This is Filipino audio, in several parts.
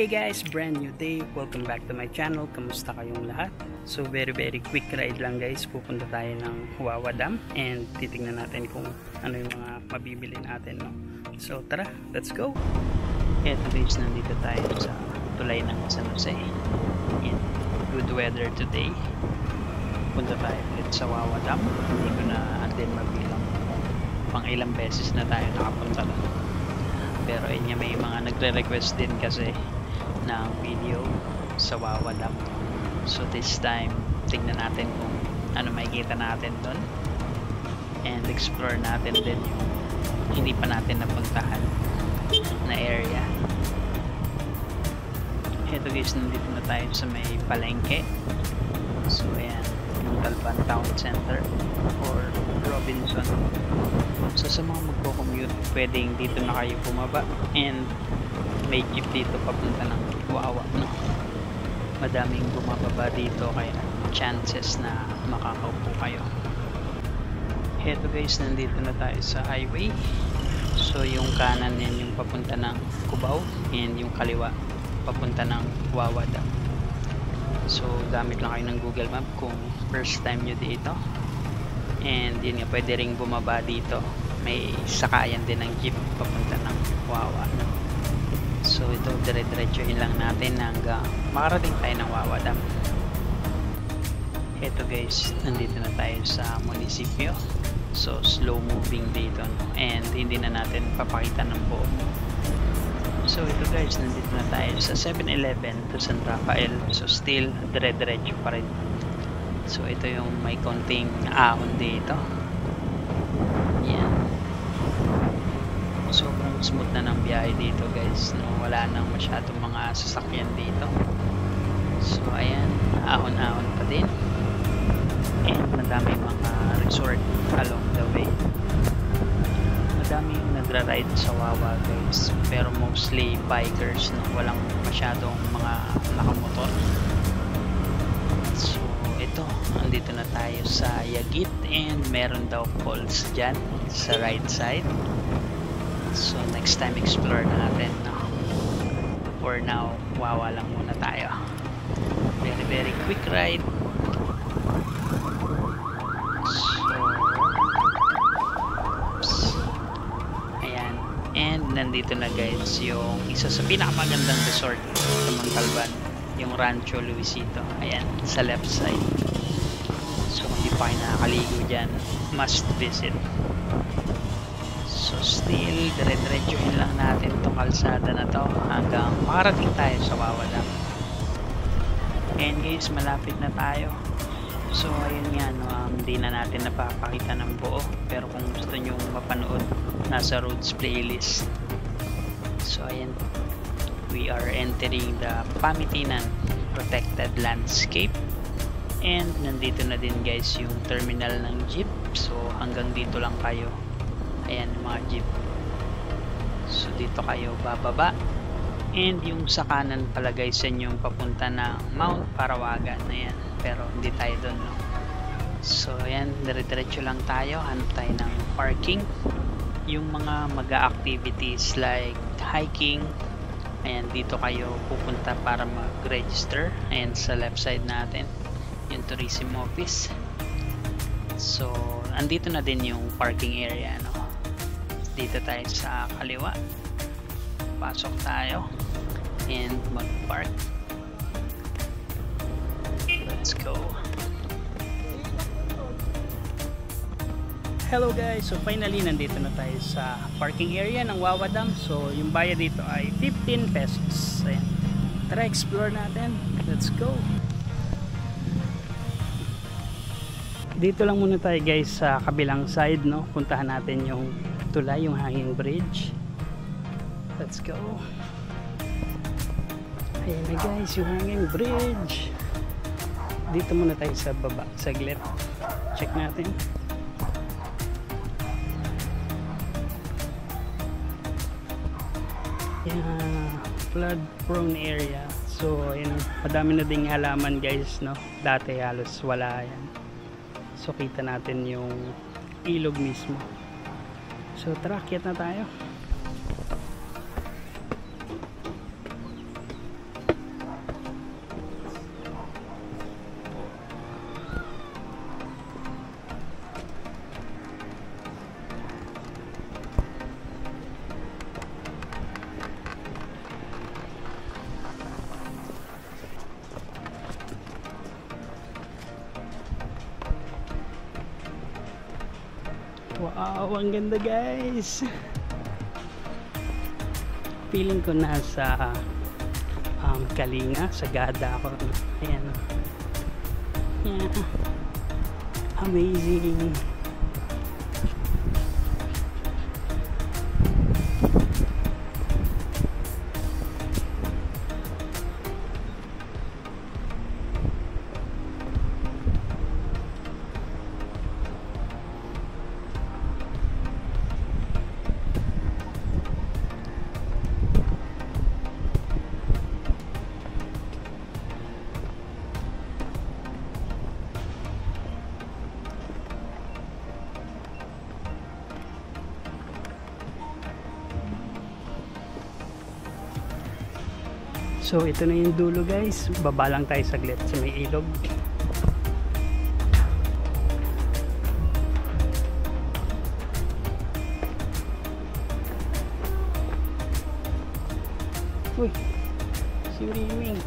Hey guys, brand new day. Welcome back to my channel. Kamusta kayong lahat? So very quick ride lang guys. Pupunta tayo ng Wawa Dam and titingnan natin kung ano yung mga mabibili natin, no? So tara, let's go. Eto guys, nandito tayo sa tulay ng San Jose. And good weather today. Punta tayo ulit sa Wawa Dam. Hindi ko na din mabilang pang ilang beses na tayo nakapunta doon. Pero yun, may mga nagre-request din kasi ng video sa Wawa Dam. So this time, tingnan natin kung ano makikita natin doon. And explore natin din yung hindi pa natin napuntahan na area. Ito guys, nandito na tayo sa may palengke. So ayan, yung Talban Town Center or Robinson. So sa mga magko-commute, pwedeng dito na kayo bumaba and may jeep dito papunta ng Wawa, no? Madaming bumababa dito kaya chances na makakaupo kayo. Heto guys, nandito na tayo sa highway. So yung kanan yan yung papunta ng Cubao and yung kaliwa papunta ng Wawa Dam. So gamit lang kayo ng Google Map kung first time nyo dito. And yun nga, pwede ring bumaba dito. May sakayan din ng jeep papunta ng Wawa, no? So ito, dire-diretsuhin lang natin hanggang makarating tayo ng Wawa Dam. Ito guys, nandito na tayo sa munisipyo. So slow moving dito, no? And hindi na natin papakita ng buo. So ito guys, nandito na tayo sa 7-Eleven to San Rafael. So still dire-diretso pa rin. So ito yung may konting ahon dito. Yan. Sobrang smooth na ng biyahe dito guys, no? Wala nang masyadong mga sasakyan dito. So ayan, ahon-ahon pa din. And madami mga resort along the way. Madaming nagra-ride sa Wawa guys, pero mostly bikers, no? Walang masyadong mga nakamotor. So ito, andito na tayo sa Yagit and meron daw falls dyan sa right side. So next time explore natin, no? For now, Wawa lang muna tayo. Very quick ride. So ayan, and nandito na guys yung isa sa pinakamagandang resort sa Montalban, yung Rancho Luisito. Ayan, sa left side. So kung hindi pa kayo nakakaligo dyan, must visit. So still, dire-diretsuhin lang natin itong kalsada na to hanggang makarating tayo sa Wawa Dam. And guys, malapit na tayo. So ayun nga, no, hindi na natin napapakita ng buo, pero kung gusto nyo mapanood, nasa roads playlist. So ayan, we are entering the Pamitinan Protected Landscape. And nandito na din guys yung terminal ng jeep. So hanggang dito lang kayo. Ayan mga jeep. So dito kayo bababa. And yung sa kanan pala guys, yan yung papunta ng Mount Parawagan. Ayan. Pero hindi tayo doon, no? So ayan, dire-diretso lang tayo. Hanap tayo ng parking. Yung mga mag-activities like hiking, ayan, dito kayo pupunta para mag-register. Ayan sa left side natin yung tourism office. So andito na din yung parking area, no? Dito tayo sa kaliwa. Pasok tayo and mag-park. Let's go. Hello guys, so finally nandito na tayo sa parking area ng Wawa Dam. So yung bayad dito ay 15 pesos. Ayan. Tara, explore natin. Let's go. Dito lang muna tayo guys sa kabilang side, no? Puntahan natin yung tulay, yung hanging bridge. Let's go. Ayan na guys, yung hanging bridge. Dito muna tayo sa baba, saglit. Check natin. Ayan, flood prone area. So ayan, madami na ding halaman guys, no? Dati halos wala yan. So kita natin yung ilog mismo. So tara, akyat na tayo. Wow, ang ganda guys. Feeling ko nasa Kalinga, Sagada ako. Ayan. Yeah. Amazing. So ito na yung dulo guys, baba lang tayo saglit sa may ilog. Uy, swimming.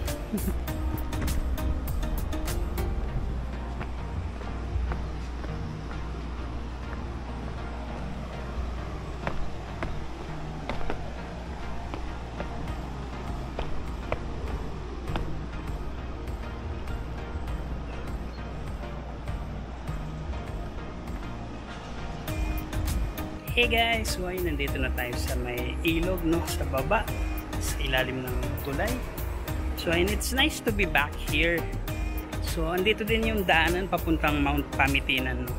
Hey guys, so ayun, nandito na tayo sa may ilog, no, sa baba, sa ilalim ng tulay. So ayun, it's nice to be back here. So andito din yung daanan papuntang Mount Pamitinan, no?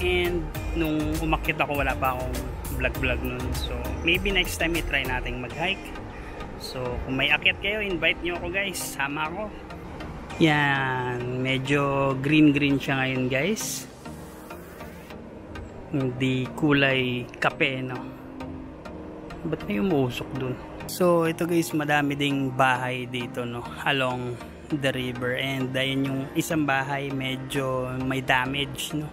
And nung umakyat ako, wala pa akong vlog nun. So maybe next time i-try nating mag-hike. So kung may akyat kayo, invite nyo ako guys, sama ako. Yan, medyo green siya ngayon guys. Hindi kulay kape, no? Ba't may umuusok dun? So ito guys, madami ding bahay dito, no, along the river. And ayun, yung isang bahay medyo may damage, no?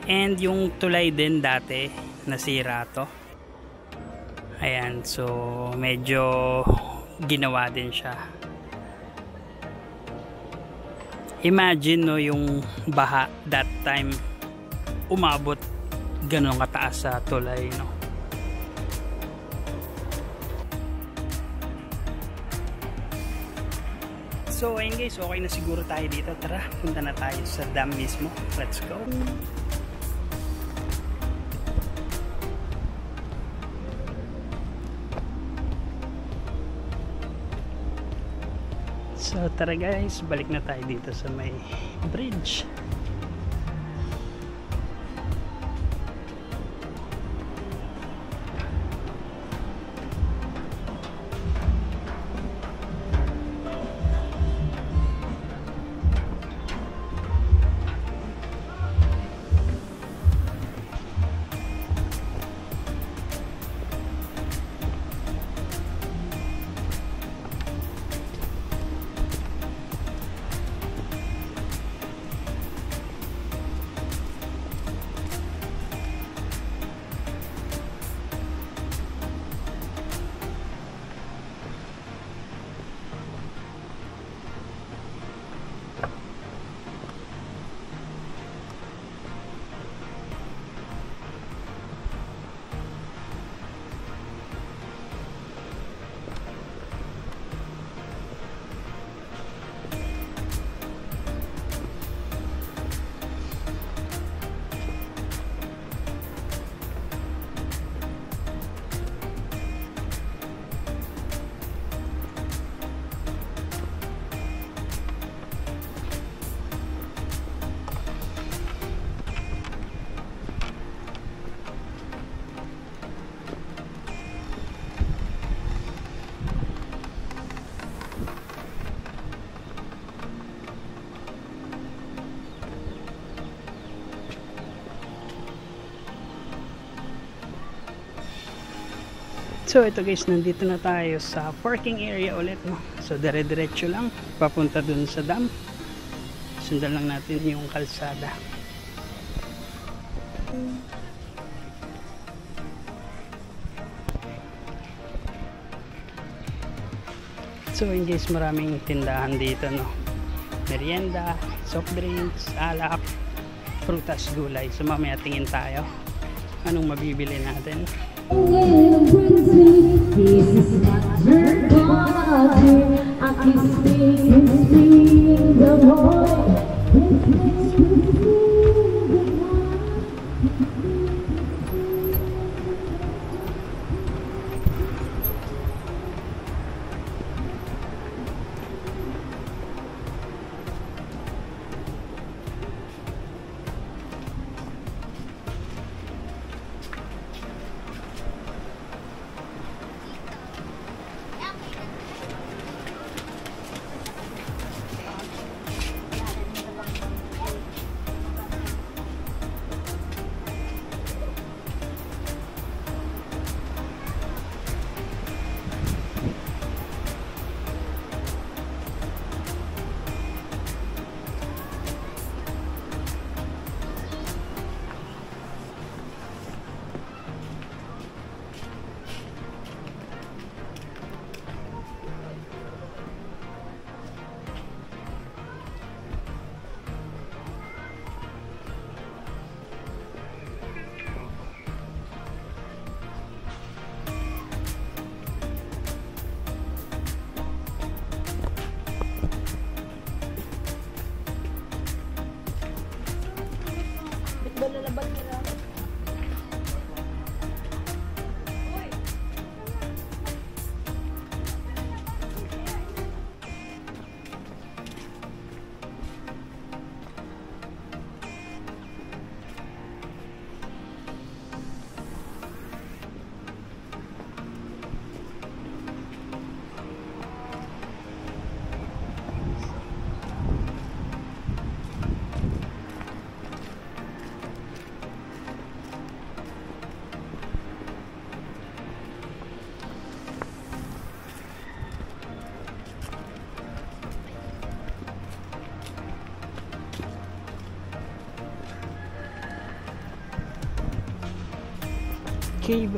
And yung tulay din dati nasira to. Ayan, so medyo ginawa din siya. Imagine, no, yung baha that time umabot ganun kataas sa tulay, no? So ayun guys, okay na siguro tayo dito. Tara, punta na tayo sa dam mismo. Let's go. So tara guys, balik na tayo dito sa may bridge. So ito guys, nandito na tayo sa parking area ulit, no? So dire-diretso lang papunta dun sa dam. Sundan lang natin yung kalsada. So yun guys, maraming tindahan dito, no? Merienda, soft drinks, alak, prutas, gulay. So mamaya tingin tayo Anong mabibili natin? Cave.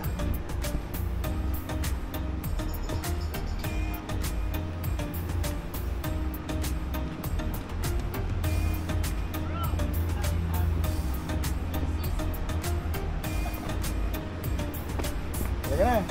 Teka na.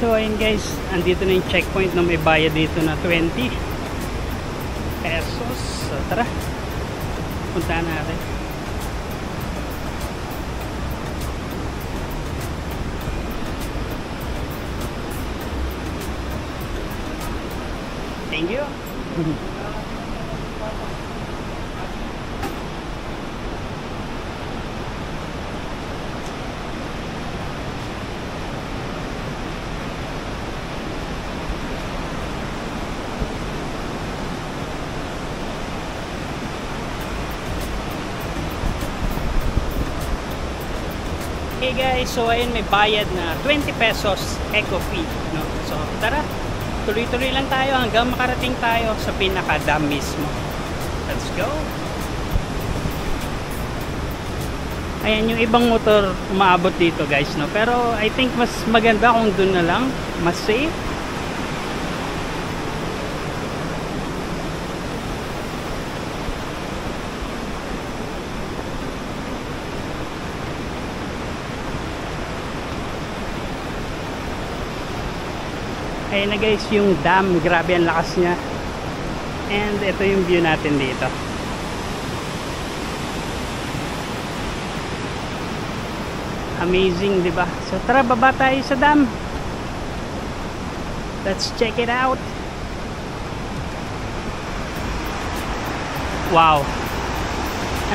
So ayun guys, andito na yung checkpoint na may bayad dito na 20 pesos. So tara, puntahan natin. Thank you. Hey guys, so ayun may bayad na 20 pesos eco fee, no? So tara, tuloy-tuloy lang tayo hanggang makarating tayo sa pinaka-dam mismo. Let's go. Ayan, yung ibang motor umaabot dito guys, no? Pero I think mas maganda kung dun na lang, mas safe. Ayan na guys yung dam, grabe ang lakas niya. And ito yung view natin dito. Amazing, di ba? So tara, baba tayo sa dam. Let's check it out. Wow.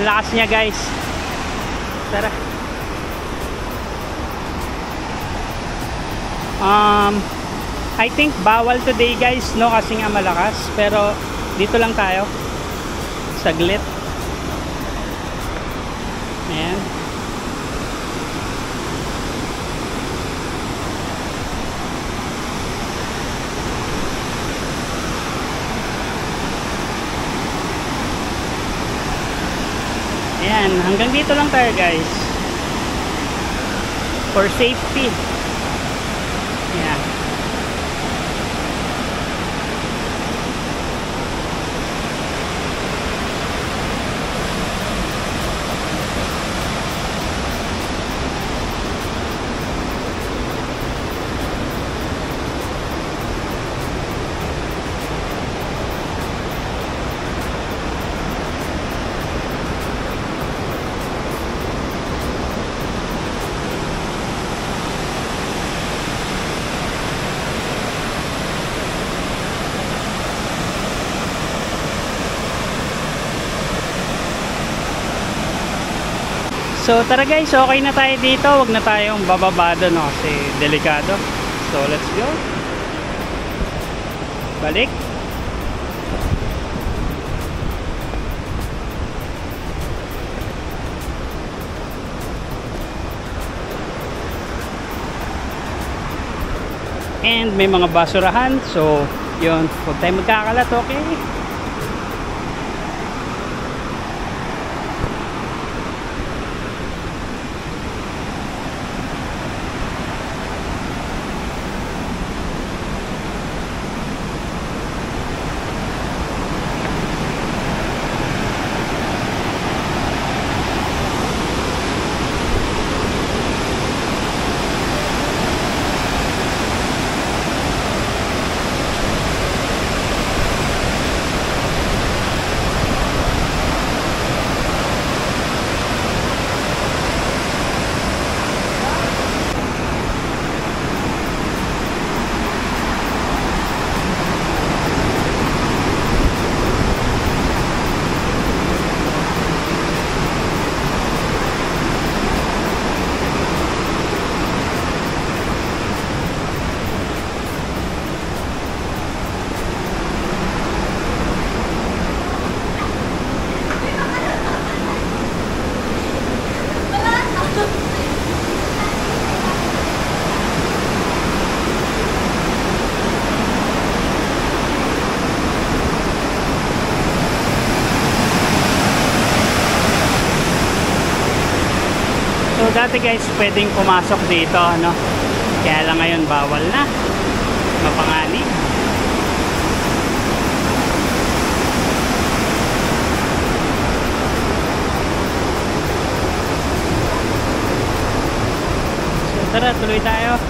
Ang lakas niya guys. Tara. I think bawal today guys, no, kasi nga malakas, pero dito lang tayo saglit. Ayan. hanggang dito lang tayo guys. For safety. Yeah. So tara guys, okay na tayo dito. Huwag na tayong bababa doon, no? Kasi delikado. So let's go. Balik. And may mga basurahan. So yun, huwag tayong magkakalat, okay? So dati guys, pwedeng pumasok dito, no? Kaya lang ngayon bawal na. Mapanganib. So tara, tuloy tayo.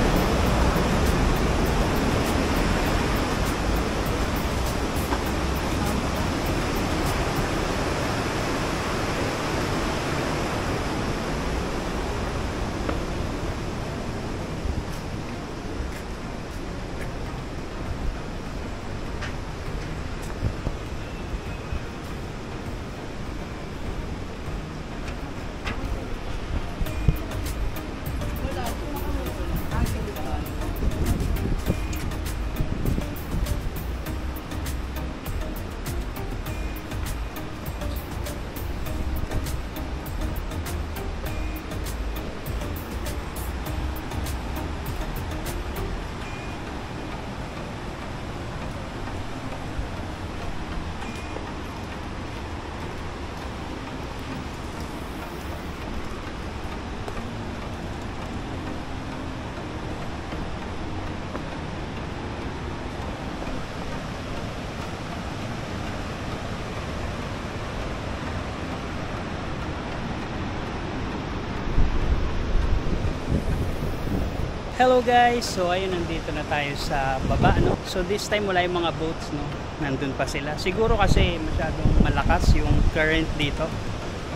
Hello guys, so ayun, nandito na tayo sa baba, no? So this time wala yung mga boats, no? Nandun pa sila. Siguro kasi masyadong malakas yung current dito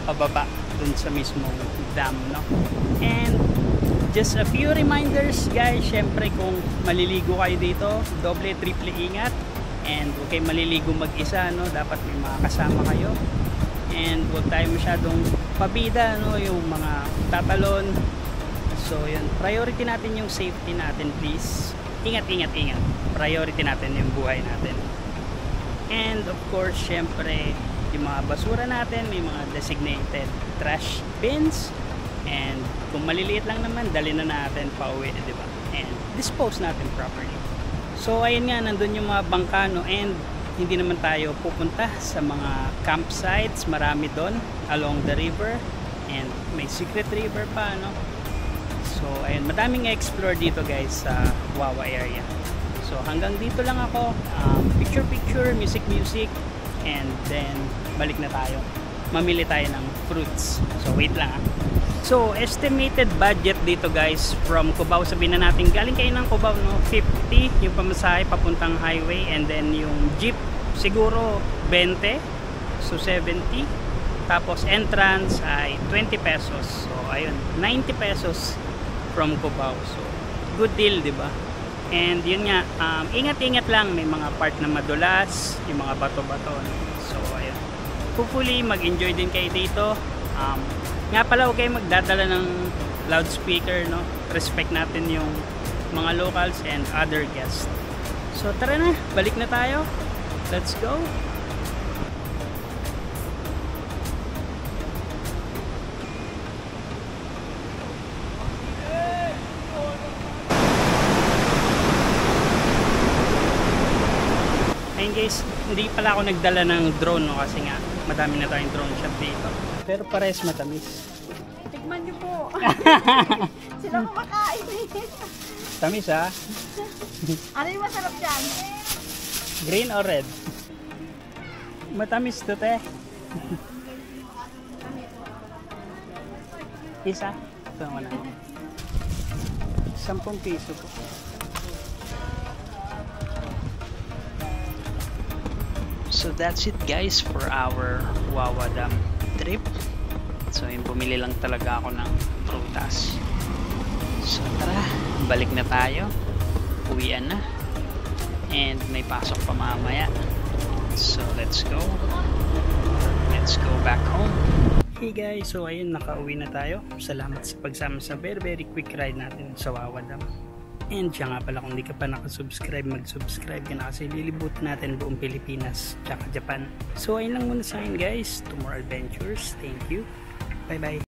pababa dun sa mismong dam, no? And just a few reminders guys, syempre kung maliligo kayo dito, doble, triple ingat. And huwag kayo maliligo mag-isa, no? Dapat may mga kasama kayo. And huwag tayo masyadong pabida, no? Yung mga tatalon. So yun, priority natin yung safety natin, please. Ingat. Priority natin yung buhay natin. And of course, syempre, yung mga basura natin, may mga designated trash bins. And kung maliliit lang naman, dali na natin pa uwi, di ba? And dispose natin properly. So ayun nga, nandun yung mga bangka, no? And hindi naman tayo pupunta sa mga campsites, marami doon along the river. And may secret river pa, no? So ayun, madaming explore dito guys sa Wawa area. So hanggang dito lang ako, picture, music, and then balik na tayo. Mamili tayo ng fruits. So wait lang ah. So estimated budget dito guys from Cubao, sabihin na natin galing kayo ng Cubao, no? 50 yung pamasahe papuntang highway, and then yung jeep siguro 20, so 70. Tapos entrance ay 20 pesos. So ayun, 90 pesos from Cubao. So good deal, di ba? And yun nga, ingat-ingat lang, may mga part na madulas, yung mga bato-bato. So ayun, hopefully mag-enjoy din kayo dito. Nga pala, huwag kayo magdadala ng loudspeaker, no? Respect natin yung mga locals and other guests. So tara na, balik na tayo. Let's go. Ayun guys, hindi pala ako nagdala ng drone, no? Kasi nga madami na tayong drone shot dito. Pero pares matamis. Tikman niyo po. Sila kumakain eh. Tamis ha? Ano yung masarap dyan? Green or red? Matamis to te. Isa? Ito naman ako. 10 piso po. So that's it guys for our Wawa Dam trip. So yung bumili lang talaga ako ng prutas. So tara, balik na tayo. Uwian na. And may pasok pa mamaya. So let's go. Let's go back home. Hey guys, so ayun, nakauwi na tayo. Salamat sa pagsama sa very quick ride natin sa Wawa Dam. And siya nga pala, kung di ka pa nakasubscribe, mag-subscribe ka na kasi lilibut natin buong Pilipinas tsaka Japan. So ayun lang muna sa akin guys. To more adventures. Thank you. Bye bye.